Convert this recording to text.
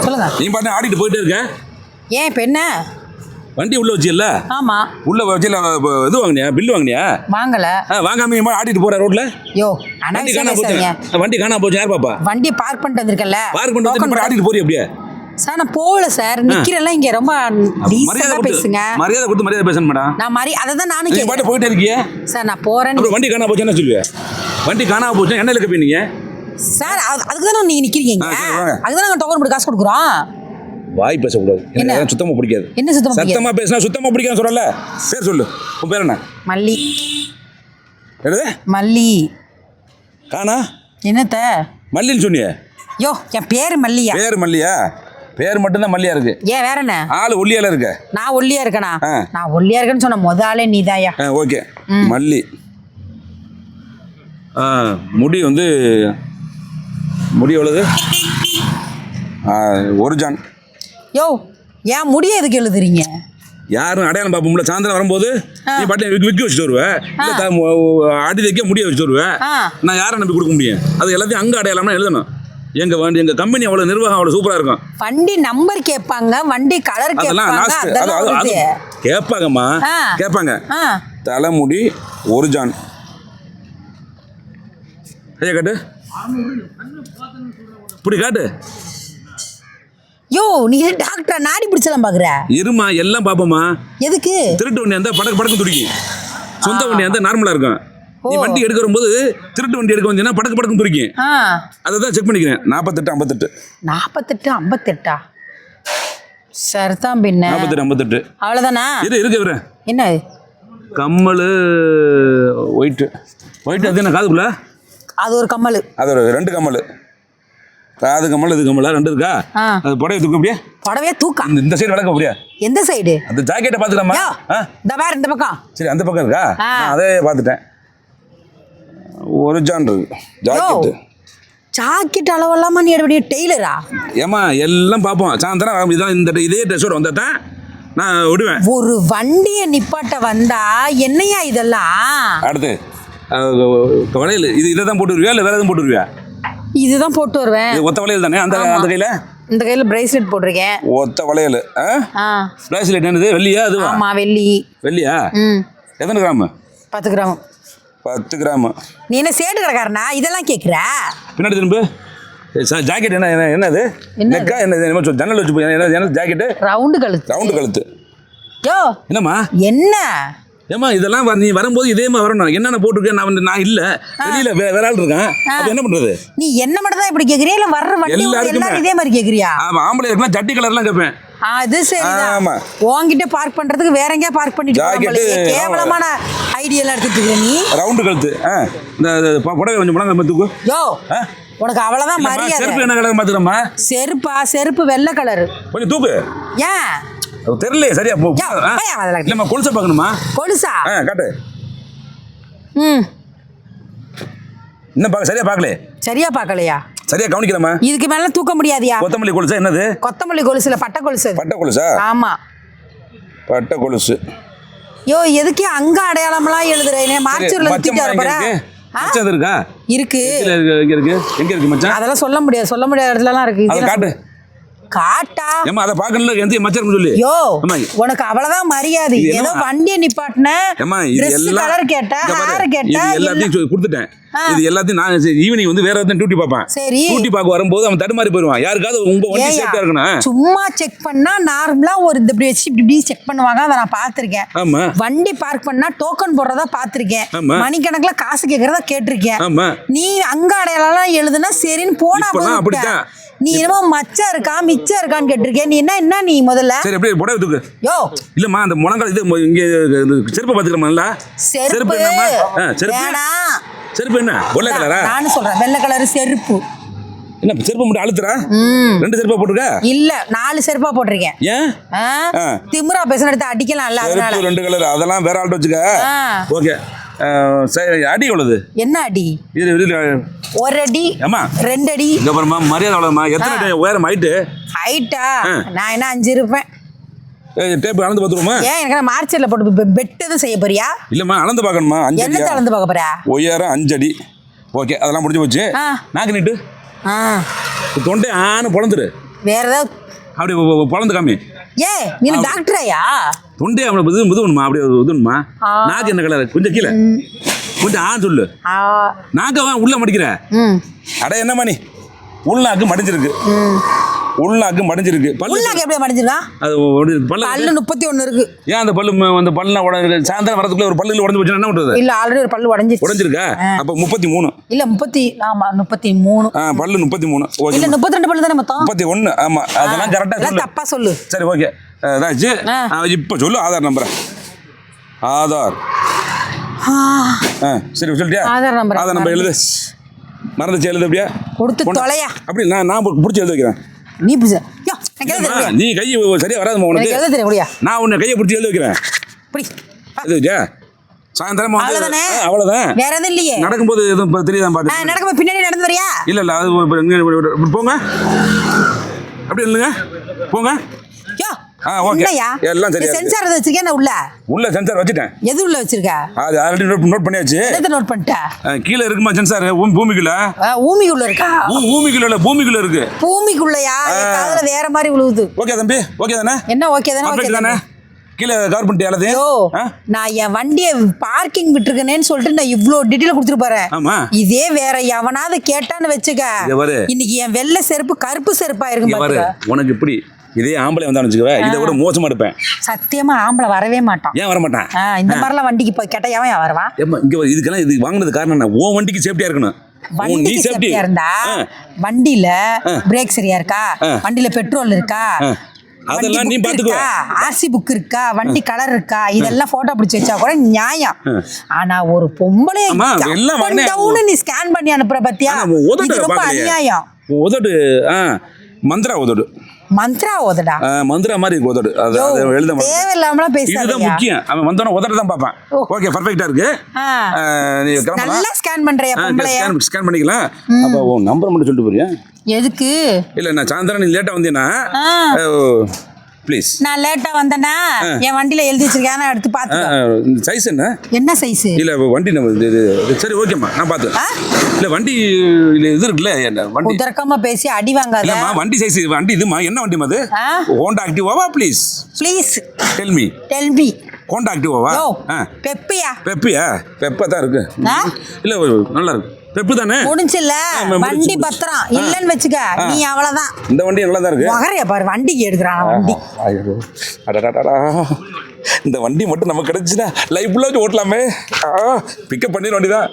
சொல்லுங்க. நீ பாட்டு ஆடிட்டு போயிட்டே இருக்க. ஏன் இப்போ என்ன? வண்டி உள்ள வச்சில்ல? ஆமா. உள்ள வச்சில இது வாங்குனியா? பில்லு வாங்குனியா? வாங்கல. வாங்காம நீ ஆடிட்டு போற ரோட்ல? யோ, வண்டி காணாம போச்சு. வண்டி காணாம போச்சு. யார் பாப்பா? வண்டி பார்க் பண்ணிட்டு வந்திருக்கல. பார்க் பண்ணிட்டு வந்து ஆடிட்டு போறியா அப்படியே? சார் நான் போகல சார். நிக்கிறேன்ல இங்க. ரொம்ப டீசெண்டா பேசுங்க. மரியாதை கொடுத்து மரியாதை பேசணும் மேடம். நான் அதை தான் நானும் கேக்குறேன். பாட்டு போயிட்டே இருக்கியே சார். நான் போறேன். அப்புறம் வண்டி காணாம போச்சு என்ன சொல்லுவீங்க? வண்டி காணாம போச்சு என்ன இருக்க போய் நீங்க? சார் அதுக்கு தான் நீங்க நிக்கிறீங்க. அதுக்கு தான் நாங்க டோக்கன் போட்டு காசு கொடுக்குறோம். வாய் பேசக்கூடாது. எனக்கு சுத்தமா பிடிக்காது. என்ன சுத்தமா? சத்தமா பேசினா சுத்தமா பிடிக்காது சொல்லல. பேர் சொல்லு. உன் பேர் என்ன? மல்லி. என்னது? மல்லி. காணா என்னத்த மல்லின்னு சொன்னியே? யோ, என் பேர் மல்லியா? பேர் மல்லியா? பேர் மட்டும் தான் மல்லியா இருக்கு. ஏன் வேற என்ன? ஆளு ஒல்லியால இருக்க. நான் ஒல்லியா இருக்கேனா? நான் ஒல்லியா இருக்கேன்னு சொன்ன முதலே நீதாயா? ஓகே. மல்லி. முடி வந்து முடி எவ்வளவு? ஒரு ஜான். யோ, ஏன் முடிய எதுக்கு எழுதுறீங்க? யாரும் அடையாளம் பார்ப்போம்ல. சாயந்தரம் வரும்போது நீ பாட்டு விக்கி வச்சுட்டு வருவேன். அடி தைக்க முடிய வச்சுட்டு வருவேன். நான் யாரை நம்பி கொடுக்க முடியும்? அது எல்லாத்தையும் அங்கே அடையாளம்னா எழுதணும். எங்க வண்டி எங்க கம்பெனி அவ்வளவு நிர்வாகம் அவ்வளவு சூப்பரா இருக்கும். வண்டி நம்பர் கேட்பாங்க, வண்டி கலர் கேட்பாங்க. கேட்பாங்கம்மா, கேட்பாங்க. தலைமுடி ஒரு ஜான். ஐயா காட்டு, இப்படி காட்டு. யோ, நீ டாக்டர் நாடி பிடிச்சலாம் பாக்குற? இருமா, எல்லாம் பாப்போமா. எதுக்கு? திருட்டு வண்டி இருந்தா படக்கு படக்கு துடிக்கும். சொந்த வண்டி இருந்தா நார்மலா இருக்கும். நீ வண்டி எடுக்க வரும்போது திருட்டு வண்டி எடுக்க வந்தீங்கன்னா படக்கு படக்கு துடிக்கும். அதை தான் செக் பண்ணிக்கிறேன். 48 58. 48 58 சரிதான். பின்ன 48 58 அவ்வளவுதானா? இருக்கு. என்ன கம்மல்? White white. அது என்ன காதுக்குள்ள? அது ஒரு கம்மல். அது ஒரு 2 கம்மல். காது கம்மல் இது கம்மலா 2 இருக்கா? அது புடவை தூக்க அப்படியே. புடவையே தூக்க இந்த சைடு வளர்க்க அப்படியே. எந்த சைடு? அந்த ஜாக்கெட்டை பார்த்துக்கலாமா? இந்த வேற இந்த பக்கம். சரி, அந்த பக்கம் இருக்கா? அதே பார்த்துட்டேன். ஒரு ஜான் இருக்கு ஜாக்கெட்டு. ஜாக்கெட் அளவெல்லாமா நீ எடுப்படிய டெய்லரா? ஏமா எல்லாம் பார்ப்போம். சாயந்தரம் இதான் இந்த இதே ட்ரெஸ்ஸோட வந்தா தான் நான் விடுவேன். ஒரு வண்டியை நிப்பாட்ட வந்தா என்னையா இதெல்லாம்? அடுத்து வளையல் இது இதை தான் போட்டு வருவியா இல்லை வேற எதுவும் போட்டு வருவியா? இதுதான் போட்டு வருவேன். ஒத்த வளையல் தானே? அந்த அந்த கையில இந்த கையில பிரேஸ்லெட் போட்டிருக்கேன். ஒத்த வளையல். பிரேஸ்லெட் என்னது? வெள்ளியா? அது ஆமா, வெள்ளி. வெள்ளியா? எத்தனை கிராம்? 10 கிராம். 10 கிராம். நீ என்ன சேட்டு கடைக்காரனா இதெல்லாம் கேட்குற? பின்னாடி திரும்ப. ஜாக்கெட் என்ன என்னது? நெக்கா என்ன? ஜன்னல் வச்சு போய் என்ன ஜாக்கெட்டு? ரவுண்டு கழுத்து. ரவுண்டு கழுத்து. யோ என்னம்மா? என்ன ஏமா இதெல்லாம் நீ வரும்போது இதே மாதிரி வரணும். என்னென்ன போட்டிருக்கேன் நான் இல்லை, வெளியில வேற ஆள் இருக்கேன். அப்போ என்ன பண்றது? நீ என்ன மட்டும் தான் இப்படி கேட்குறியா இல்லை வர்ற வண்டி எல்லாரும் இதே மாதிரி கேட்குறியா? ஆமா, ஆம்பளை இருக்கலாம் ஜட்டி கலர்லாம் கேட்பேன். அது சரி. ஆமா, உன்கிட்ட பார்க் பண்றதுக்கு வேற எங்கேயா பார்க் பண்ணிட்டு கேவலமான ஐடியா எடுத்துட்டு இருக்க நீ. ரவுண்டு கழுத்து. இந்த புடவை கொஞ்சம் புடவை தூக்கு. யோ, உனக்கு அவ்வளவுதான் மரியாதை. செருப்பு என்ன கலர் மாத்துறமா? செருப்பா? செருப்பு வெள்ளை கலர். கொஞ்சம் தூக்கு. ஏன் தெரியல? சரியா போ. இல்லம்மா, கொலுசா பார்க்கணுமா? கொலுசா? காட்டு. இன்னும் பார்க்க சரியா பார்க்கல. சரியா பார்க்கலையா? சரியா கவனிக்கலாமா? இதுக்கு மேல தூக்க முடியாதியா? கொத்தமல்லி கொலுசா? என்னது கொத்தமல்லி கொலுசுல? பட்டை கொலுசு. பட்டை கொலுசா? ஆமா, பட்டை கொலுசு. யோ, எதுக்கு அங்க அடையாளம்லாம் எழுதுறேன்? மார்ச்சூர்ல தூக்கிட்டு வர போற? மச்சான் இருக்கா? இருக்கு. எங்க இருக்கு மச்சான்? அதெல்லாம் சொல்ல முடியாத இடத்துலலாம் இருக்கு. அத காட்டு. காட்டா? ஏமா அத பாக்கல எந்த மச்சம் சொல்லி. யோ, உனக்கு அவ்வளவுதான் மரியாதை. ஏதோ வண்டியை நிப்பாட்ன Dress கலர் கேட்டா, ஹேர் கேட்டா, எல்லாத்தையும் கொடுத்துட்டேன். இது எல்லாத்தையும் நான் ஈவினிங் வந்து வேற ஒருத்தன் டியூட்டி பார்ப்பான். சரி, டியூட்டி பார்க்க வரும்போது அவன் தடுமாறி போயிடுவான். யாருக்காவது உங்க வண்டி சேஃப்டா இருக்கணும். சும்மா செக் பண்ணா நார்மலா ஒரு இப்படி வச்சு இப்படி செக் பண்ணுவாங்க. அதை நான் பார்த்திருக்கேன். ஆமா, வண்டி பார்க் பண்ணா டோக்கன் போடுறதா பார்த்திருக்கேன். மணிக்கணக்குல காசு கேட்கறதா கேட்டிருக்கேன். ஆமா, நீ அங்க அடையாளம் எழுதுனா சரின்னு போனா அப்படிதான். நீ என்னமோ மச்சா இருக்கா மிச்சா இருக்கான்னு கேட்டிருக்கேன். நீ என்ன நீ முதல்ல சரி அப்படியே புடவை தூக்கு. யோ, இல்லம்மா அந்த முழங்கால் இது இங்க செருப்பு பாத்துக்கலாமா? செருப்பு என்னம்மா? செருப்பு வேணாம். செருப்பு என்ன வெள்ளை கலரா? நான் சொல்றேன் வெள்ளை கலர் செருப்பு. என்ன செருப்பு மட்டும் அழுத்துறா? 2 செருப்பா போட்டுருக்க? இல்ல 4 செருப்பா போட்டிருக்கேன். ஏன் திமிரா பேசன எடுத்து அடிக்கலாம்ல அதனால. 2 கலர் அதெல்லாம் வேற ஆள்ட்ட வச்சுக்க. ஓகே. அடி எவ்வளவு? என்ன அடி? ஒரு அடி. ஆமா, 2 அடி. இங்க பாருமா, மரியாதை அவ்வளவுமா? எத்தனை அடி உயரம்? ஹைட்டா நான் என்ன 5 இருப்பேன். டேப் அளந்து பாத்துருமா? ஏன் எனக்கு மார்ச்சர்ல போட்டு பெட் எதுவும் செய்ய போறியா? இல்லம்மா, அளந்து பார்க்கணுமா? 5 அடி. என்ன அளந்து பார்க்க போறா? உயரம் 5 அடி. ஓகே, அதெல்லாம் முடிஞ்சு போச்சு. நாக்கு நீட்டு. தொண்டை ஆன பொளந்துரு. வேற ஏதாவது அப்படி பொழந்து காமி. ஏ நீ டாக்டரையா? தொண்டே அவனை முதுவணுமா? அப்படியே உதுவணுமா? நாக்கு என்ன கலர்? கொஞ்சம் கீழே கொஞ்சம் சொல்லு. நாக்க உள்ள மடிக்கிற. அட என்னம்மா நீ? உள்நாக்கு மடிஞ்சிருக்கு. உள்நாக்கு மடிஞ்சிருக்கு. உள்நாக்கு எப்படி மடிஞ்சிருக்கா? அது பல்லு 31 இருக்கு. ஏன் அந்த பல்லுனா உடனே சாயந்தரம் வரதுக்குள்ள ஒரு பல்லுல உடஞ்சு போச்சுன்னா என்ன பண்றது? இல்ல ஆல்ரெடி ஒரு பல்லு உடஞ்சிருக்கா? அப்ப 33. இல்ல 33. பல்லு 33. ஓகே. இல்ல 32 பல்லு தானே மொத்தம்? 31. ஆமா அதெல்லாம் கரெக்டா சொல்லு. தப்பா சொல்லு. சரி ஓகே. ராஜ் இப்ப சொல்லு ஆதார் நம்பர். ஆதார் சரி சொல்லிட்டியா? ஆதார் நம்பர் எழுது. மறந்துச்சு எழுது. அப்படியே கொடுத்து தொலையா. அப்படி நான் பிடிச்சி எழுத வைக்கிறேன். நீ நீ கை சரியா வராதுமா உனக்கு. எழுத தெரியும். நான் உன்னை கையை பிடிச்சி எழுத வைக்கிறேன். எழுதுச்சா? சாயந்தரம் அவ்வளவுதான். வேற எதுவும் இல்லையே. நடக்கும்போது எதுவும் தெரியாதான் பாத்து. நடக்கும்போது பின்னாடி நடந்து வரியா? இல்ல அது போங்க. அப்படி இல்லைங்க போங்க. ஓகே எல்லாம் சரியா. சென்சார் வச்சிருக்கேன் நான் உள்ள சென்சார் வச்சிட்டேன். எது உள்ள வச்சிருக்க? அது ஆல்ரெடி நோட் பண்ணியாச்சு. எதை நோட் பண்ணிட்ட? கீழ இருக்குமா சென்சார்? பூமிக்குள்ள. பூமிக்குள்ள இருக்கா? பூமிக்குள்ள இருக்கு. பூமிக்குள்ளயா? காதுல வேற மாதிரி விழுவுது. ஓகே தம்பி ஓகே தானே? என்ன ஓகே தானே? ஓகே தானே? கீழ கவர் பண்ணிட்டு எல்லாத்தையும். நான் என் வண்டியை பார்க்கிங் விட்டுருக்கேன்னு சொல்லிட்டு நான் இவ்ளோ டீடைல் கொடுத்துட்டு போறேன். ஆமா. இதே வேற எவனாவது கேட்டான்னு வச்சுக்க, இன்னைக்கு என் வெள்ளை செருப்பு கருப்பு செருப்பா இருக்கும் பாருங்க. உனக்கு இப்படி இதே ஆம்பளை வந்தான்னு வச்சுக்கவே இதை விட மோசமா இருப்பேன். சத்தியமா ஆம்பளை வரவே மாட்டான். ஏன் வர மாட்டான்? இந்த மாதிரிலாம் வண்டிக்கு போய் கேட்டா எவன் வருவான்? இங்க இதுக்கெல்லாம் இது வாங்குனது காரணம் என்ன? உன் வண்டிக்கு சேஃப்டியா இருக்கணும். வண்டிக்கு சேஃப்டியா இருந்தா வண்டியில பிரேக் சரியா இருக்கா? வண்டியில பெட்ரோல் இருக்கா? அதெல்லாம் நீ பாத்துக்கோ. ஆர்சி புக் இருக்கா? வண்டி கலர் இருக்கா? இதெல்லாம் போட்டோ பிடிச்சி வச்சா கூட நியாயம். ஆனா ஒரு பொம்பளை நீ ஸ்கேன் பண்ணி அனுப்புற பத்தியா? ரொம்ப அநியாயம். உதடு மந்திரா உதடு. மந்த்ரா ஓதடா. மந்திரா மாதிரி இருக்கு உதடு. அது எழுத தேவையில்லாம பேசாதீங்க. இதுதான் முக்கியம். அவன் வந்தோன உதட தான் பாப்பான். ஓகே பர்ஃபெக்ட்டா இருக்கு. நீ நல்லா ஸ்கேன் பண்றியா பொம்பளையா? ஸ்கேன் பண்ணிக்கலாம். அப்ப உன் நம்பர் மட்டும் சொல்லிட்டு போறியா? எதுக்கு? இல்ல நான் சாயந்தரம் நீ லேட்டா வந்தீனா ப்ளீஸ். நான் லேட்டா வந்தேனா என் வண்டியில எழுதி வச்சிருக்கேன், எடுத்து பாத்து. சைஸ் என்ன சைஸ்? இல்ல வண்டி சரி ஓகேம்மா நான் பாத்து. இல்ல வண்டி இது இருக்குல்ல வண்டி உதர்க்கமா பேசி அடி வாங்காத. இல்லம்மா வண்டி சைஸ் வண்டி இதுமா என்ன வண்டிமா அது? ஹோண்டா ஆக்டிவாவா? Please tell me. ஹோண்டா ஆக்டிவாவா? பெப்பியா பெப்பா தான் இருக்கு. இல்ல நல்லா இருக்கு. பெப்பு தானே? முடிஞ்சல. வண்டி பத்திரம் இல்லன்னு வெச்சுக்க நீ அவ்வளவுதான். இந்த வண்டி நல்லா தான் இருக்கு. மகரைய பாரு வண்டிக்கு எடுக்கறான் வண்டி. ஐயோ அடடடடா. இந்த வண்டி மட்டும் நமக்கு கிடைச்சுனா லைஃப் ஃபுல்லா ஓட்டலாமே. பிக்கப் பண்ணிர வண்டி தான்.